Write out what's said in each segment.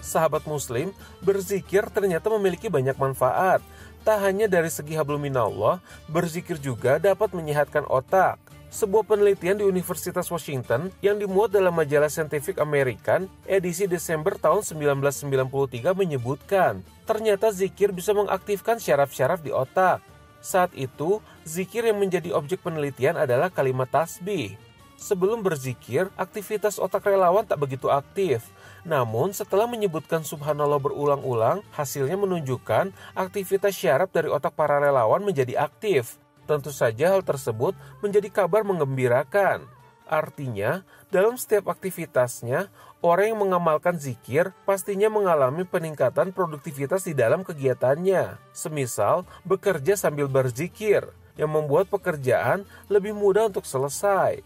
Sahabat muslim, berzikir ternyata memiliki banyak manfaat. Tak hanya dari segi hablum minallah, berzikir juga dapat menyehatkan otak. Sebuah penelitian di Universitas Washington yang dimuat dalam majalah Scientific American edisi Desember tahun 1993 menyebutkan, ternyata zikir bisa mengaktifkan syaraf-syaraf di otak. Saat itu, zikir yang menjadi objek penelitian adalah kalimat tasbih. Sebelum berzikir, aktivitas otak relawan tak begitu aktif. Namun setelah menyebutkan subhanallah berulang-ulang, hasilnya menunjukkan aktivitas syaraf dari otak para relawan menjadi aktif. Tentu saja hal tersebut menjadi kabar menggembirakan. Artinya, dalam setiap aktivitasnya, orang yang mengamalkan zikir pastinya mengalami peningkatan produktivitas di dalam kegiatannya. Semisal, bekerja sambil berzikir, yang membuat pekerjaan lebih mudah untuk selesai.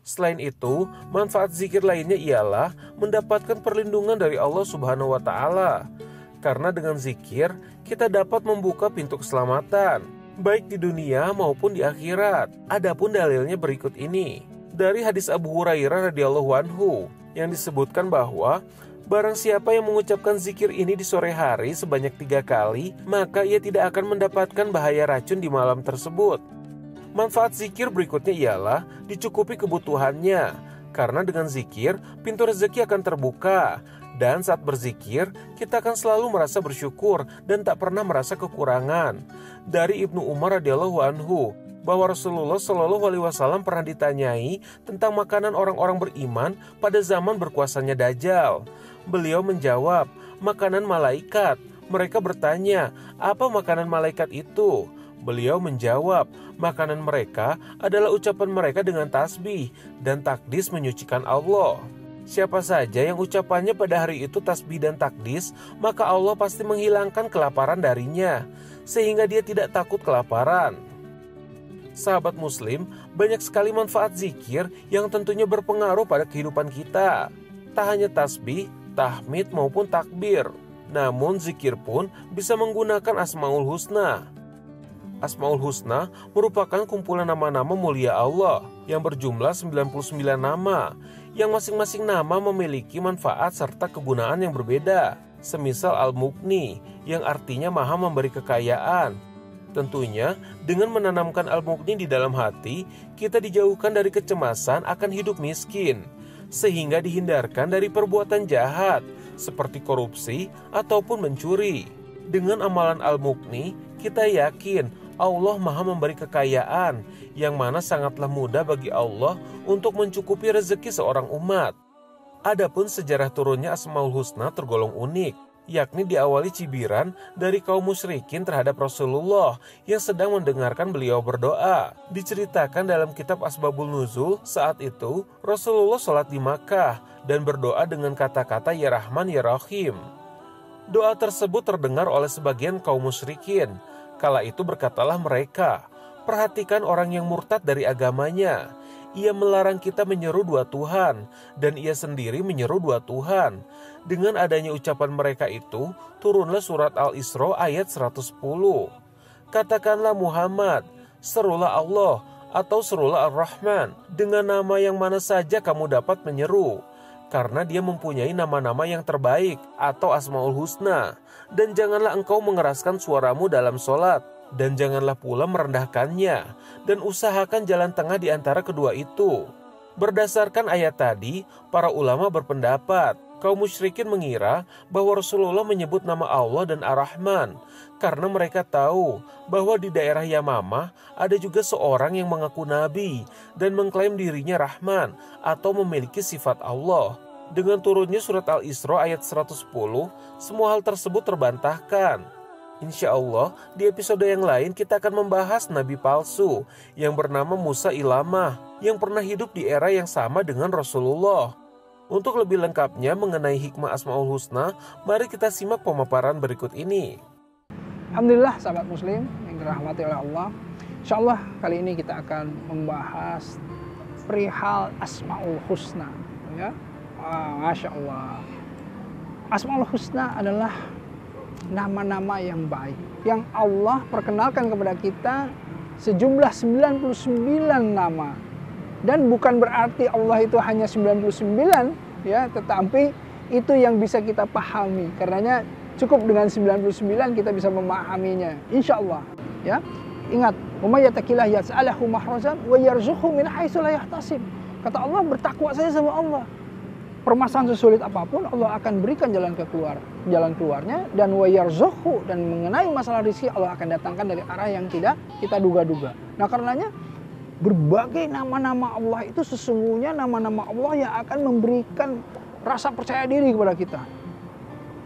Selain itu, manfaat zikir lainnya ialah mendapatkan perlindungan dari Allah Subhanahu wa Ta'ala. Karena dengan zikir, kita dapat membuka pintu keselamatan, baik di dunia maupun di akhirat. Adapun dalilnya berikut ini. Dari hadis Abu Hurairah radhiyallahu anhu, yang disebutkan bahwa barang siapa yang mengucapkan zikir ini di sore hari sebanyak 3 kali, maka ia tidak akan mendapatkan bahaya racun di malam tersebut. Manfaat zikir berikutnya ialah dicukupi kebutuhannya. Karena dengan zikir, pintu rezeki akan terbuka. Dan saat berzikir, kita akan selalu merasa bersyukur dan tak pernah merasa kekurangan. Dari Ibnu Umar radhiyallahu anhu, bahwa Rasulullah Shallallahu alaihi wasallam pernah ditanyai tentang makanan orang-orang beriman pada zaman berkuasanya Dajjal. Beliau menjawab, makanan malaikat. Mereka bertanya, apa makanan malaikat itu? Beliau menjawab, makanan mereka adalah ucapan mereka dengan tasbih dan takdis menyucikan Allah. Siapa saja yang ucapannya pada hari itu tasbih dan takdis, maka Allah pasti menghilangkan kelaparan darinya, sehingga dia tidak takut kelaparan. Sahabat muslim, banyak sekali manfaat zikir yang tentunya berpengaruh pada kehidupan kita. Tak hanya tasbih, tahmid maupun takbir, namun zikir pun bisa menggunakan Asmaul Husna. Asmaul Husna merupakan kumpulan nama-nama mulia Allah yang berjumlah 99 nama, yang masing-masing nama memiliki manfaat serta kegunaan yang berbeda. Semisal Al-Mughni, yang artinya maha memberi kekayaan. Tentunya, dengan menanamkan Al-Mughni di dalam hati, kita dijauhkan dari kecemasan akan hidup miskin, sehingga dihindarkan dari perbuatan jahat, seperti korupsi ataupun mencuri. Dengan amalan Al-Mughni, kita yakin Allah maha memberi kekayaan, yang mana sangatlah mudah bagi Allah untuk mencukupi rezeki seorang umat. Adapun sejarah turunnya Asmaul Husna tergolong unik, yakni diawali cibiran dari kaum musyrikin terhadap Rasulullah yang sedang mendengarkan beliau berdoa. Diceritakan dalam kitab Asbabul Nuzul, saat itu Rasulullah sholat di Makkah dan berdoa dengan kata-kata Ya Rahman Ya Rahim. Doa tersebut terdengar oleh sebagian kaum musyrikin. Kala itu berkatalah mereka, perhatikan orang yang murtad dari agamanya. Ia melarang kita menyeru dua Tuhan, dan ia sendiri menyeru dua Tuhan. Dengan adanya ucapan mereka itu, turunlah surat Al-Isra ayat 110. Katakanlah Muhammad, serulah Allah atau serulah Ar-Rahman, dengan nama yang mana saja kamu dapat menyeru. Karena dia mempunyai nama-nama yang terbaik atau Asmaul Husna. Dan janganlah engkau mengeraskan suaramu dalam sholat, dan janganlah pula merendahkannya, dan usahakan jalan tengah di antara kedua itu. Berdasarkan ayat tadi, para ulama berpendapat, kaum musyrikin mengira bahwa Rasulullah menyebut nama Allah dan Ar-Rahman, karena mereka tahu bahwa di daerah Yamamah ada juga seorang yang mengaku nabi dan mengklaim dirinya Rahman atau memiliki sifat Allah. Dengan turunnya surat Al-Isra ayat 110, semua hal tersebut terbantahkan. Insya Allah, di episode yang lain kita akan membahas nabi palsu yang bernama Musa Ilamah, yang pernah hidup di era yang sama dengan Rasulullah. Untuk lebih lengkapnya mengenai hikmah Asmaul Husna, mari kita simak pemaparan berikut ini. Alhamdulillah sahabat muslim yang dirahmati oleh Allah. Insya Allah kali ini kita akan membahas perihal Asmaul Husna, ya. Masya Allah. Asmaul Husna adalah nama-nama yang baik yang Allah perkenalkan kepada kita sejumlah 99 nama. Dan bukan berarti Allah itu hanya 99, ya, tetapi itu yang bisa kita pahami. Karenanya cukup dengan 99 kita bisa memahaminya. Insya Allah. Ya, ingat, "Umay yattaqillah yaj'alhu mahrazan wa yarzuqhu min haitsu la yahtasib." Kata Allah, bertakwa saja sama Allah. Permasalahan sesulit apapun Allah akan berikan jalan keluarnya, dan wa yarzuqhu, dan mengenai masalah rezeki Allah akan datangkan dari arah yang tidak kita duga-duga. Nah, karenanya berbagai nama-nama Allah itu sesungguhnya nama-nama Allah yang akan memberikan rasa percaya diri kepada kita.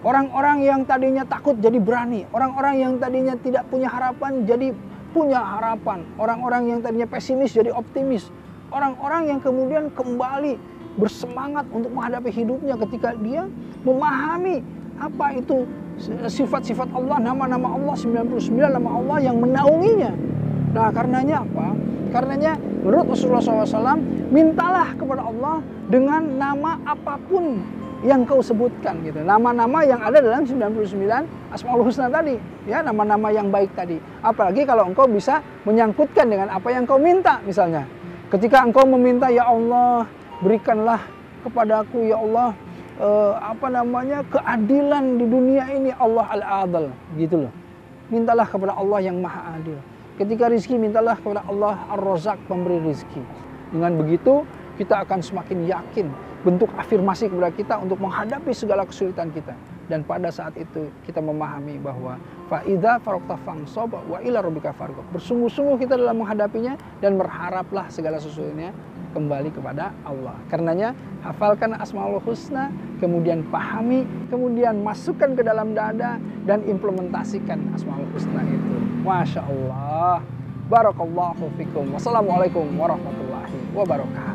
Orang-orang yang tadinya takut jadi berani, orang-orang yang tadinya tidak punya harapan jadi punya harapan, orang-orang yang tadinya pesimis jadi optimis, orang-orang yang kemudian kembali bersemangat untuk menghadapi hidupnya ketika dia memahami apa itu sifat-sifat Allah, nama-nama Allah, 99 nama Allah yang menaunginya. Nah, karenanya apa? Karenanya menurut Rasulullah SAW, mintalah kepada Allah dengan nama apapun yang kau sebutkan gitu. Nama-nama yang ada dalam 99 Asmaul Husna tadi, ya, nama-nama yang baik tadi. Apalagi kalau engkau bisa menyangkutkan dengan apa yang kau minta. Misalnya, ketika engkau meminta, ya Allah, berikanlah kepadaku ya Allah keadilan di dunia ini, Allah Al-Adil, gitu loh. Mintalah kepada Allah yang Maha Adil. Ketika rizki, mintalah kepada Allah Ar-Razak, pemberi rizki. Dengan begitu kita akan semakin yakin, bentuk afirmasi kepada kita untuk menghadapi segala kesulitan kita. Dan pada saat itu kita memahami bahwa fa'idza faraqta fansab wa ila rabbika farghab. Bersungguh-sungguh kita dalam menghadapinya dan berharaplah segala sesuatunya kembali kepada Allah. Karenanya hafalkan Asmaul Husna, kemudian pahami, kemudian masukkan ke dalam dada dan implementasikan Asmaul Husna itu. Masya Allah. Barakallahu fikum. Wassalamualaikum warahmatullahi wabarakatuh.